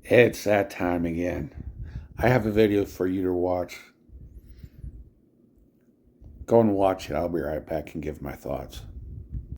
It's that time again. I have a video for you to watch. Go and watch it. I'll be right back and give my thoughts.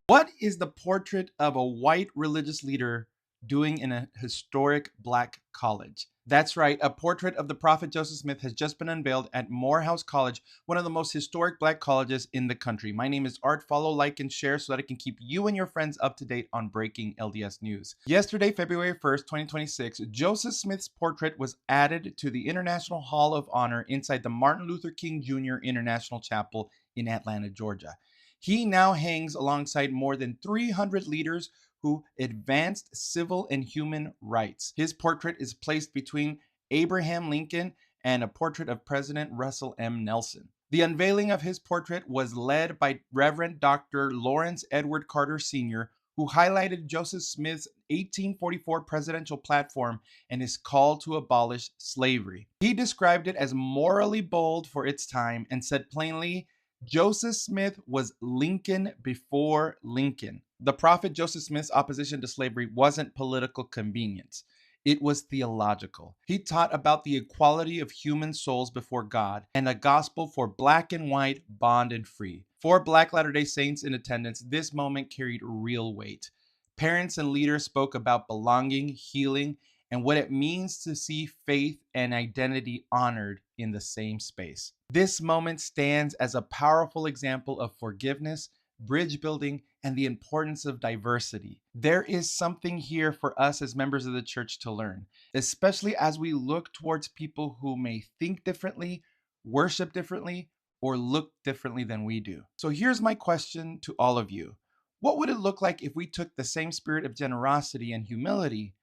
What is the portrait of a white religious leader doing in a historic black college? That's right, a portrait of the Prophet Joseph Smith has just been unveiled at Morehouse College, one of the most historic black colleges in the country. My name is Art. Follow, like, and share so that I can keep you and your friends up to date on breaking LDS news. Yesterday, February 1st, 2026, Joseph Smith's portrait was added to the International Hall of Honor inside the Martin Luther King Jr. International Chapel in Atlanta, Georgia. He now hangs alongside more than 300 leaders who advanced civil and human rights. His portrait is placed between Abraham Lincoln and a portrait of President Russell M. Nelson. The unveiling of his portrait was led by Reverend Dr. Lawrence Edward Carter Sr., who highlighted Joseph Smith's 1844 presidential platform and his call to abolish slavery. He described it as morally bold for its time and said plainly, Joseph Smith was Lincoln before Lincoln. The prophet Joseph Smith's opposition to slavery wasn't political convenience. It was theological. He taught about the equality of human souls before God and a gospel for black and white, bond and free. For Black Latter-day Saints in attendance, this moment carried real weight. Parents and leaders spoke about belonging, healing, and what it means to see faith and identity honored in the same space. This moment stands as a powerful example of forgiveness, bridge building, and the importance of diversity. There is something here for us as members of the church to learn, especially as we look towards people who may think differently, worship differently, or look differently than we do. So here's my question to all of you. What would it look like if we took the same spirit of generosity and humility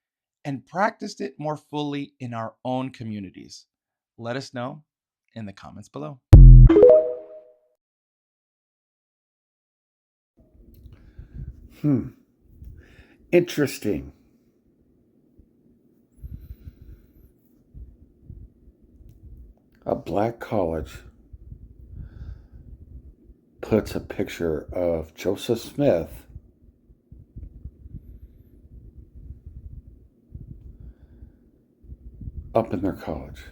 and practiced it more fully in our own communities? Let us know in the comments below. Interesting. A black college puts a picture of Joseph Smith up in their college.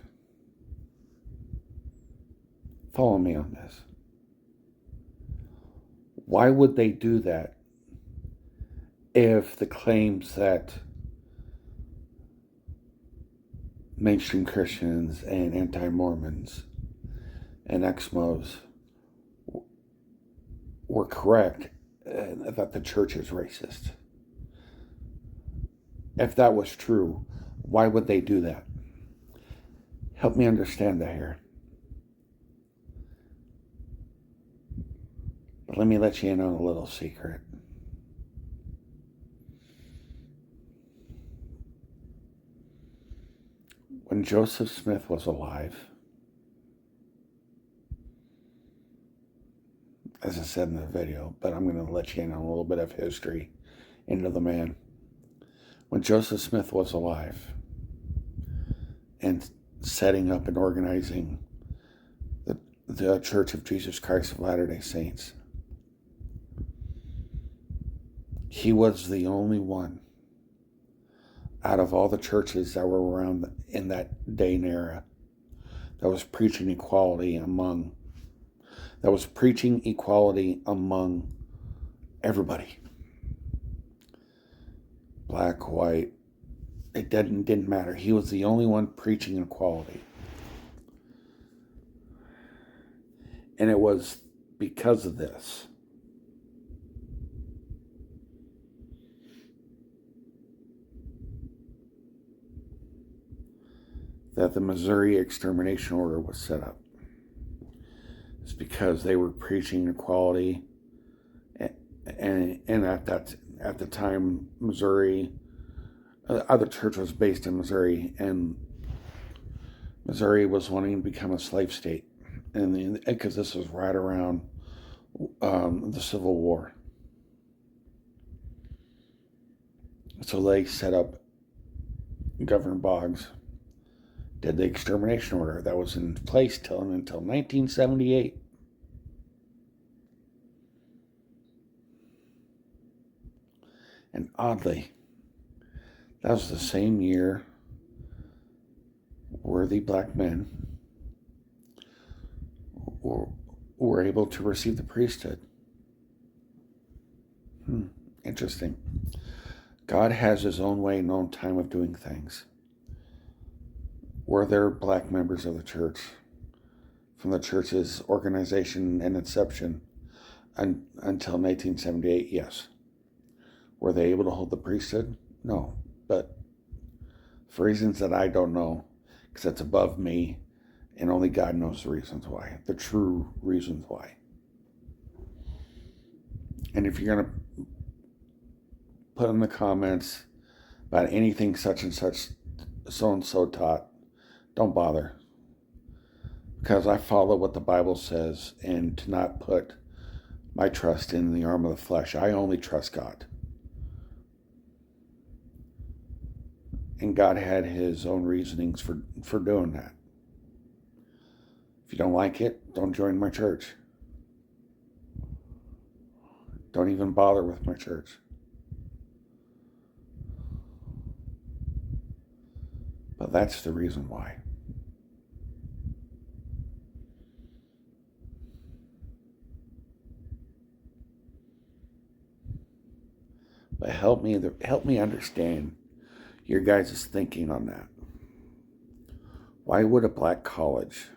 Follow me on this. Why would they do that if the claims that mainstream Christians and anti-Mormons and Exmos were correct that the church is racist? If that was true, why would they do that? Help me understand that here. But let me let you in on a little secret. When Joseph Smith was alive, as I said in the video, but I'm going to let you in on a little bit of history into the man. When Joseph Smith was alive and setting up and organizing the Church of Jesus Christ of Latter-day Saints, he was the only one out of all the churches that were around in that day and era that was preaching equality among everybody. Black, white, it didn't matter. He was the only one preaching equality. And it was because of this that the Missouri Extermination Order was set up. It's because they were preaching equality, and at the time, Missouri, other church was based in Missouri, and Missouri was wanting to become a slave state, and because this was right around the Civil War, so they set up Governor Boggs. Did the extermination order that was in place until 1978. And oddly, that was the same year worthy black men were able to receive the priesthood. Interesting. God has his own way and own time of doing things. Were there black members of the church from the church's organization and inception until 1978? Yes. Were they able to hold the priesthood? No. But for reasons that I don't know, because that's above me, and only God knows the reasons why, the true reasons why. And if you're going to put in the comments about anything such and such, so and so taught, don't bother. Because I follow what the Bible says, and to not put my trust in the arm of the flesh. I only trust God. And God had his own reasonings for doing that. If you don't like it, don't join my church. Don't even bother with my church. But that's the reason why. But help me understand your guys' thinking on that. Why would a black college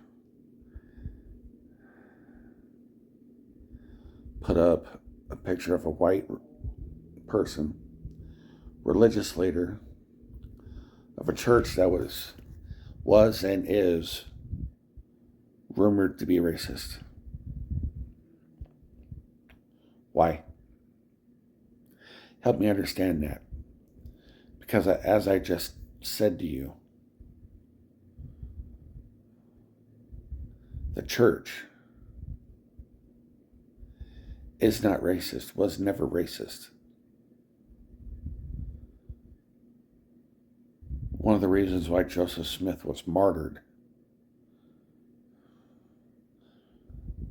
put up a picture of a white person, religious leader of a church that was and is rumored to be racist? Why? Help me understand that. Because as I just said to you, the church is not racist, was never racist. One of the reasons why Joseph Smith was martyred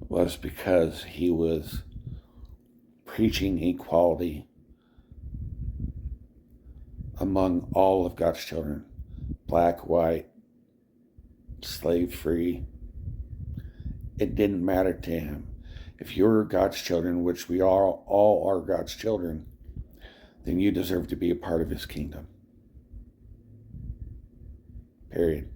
was because he was preaching equality among all of God's children, black, white, slave-free. It didn't matter to him. If you're God's children, which we all are God's children, then you deserve to be a part of his kingdom. Period.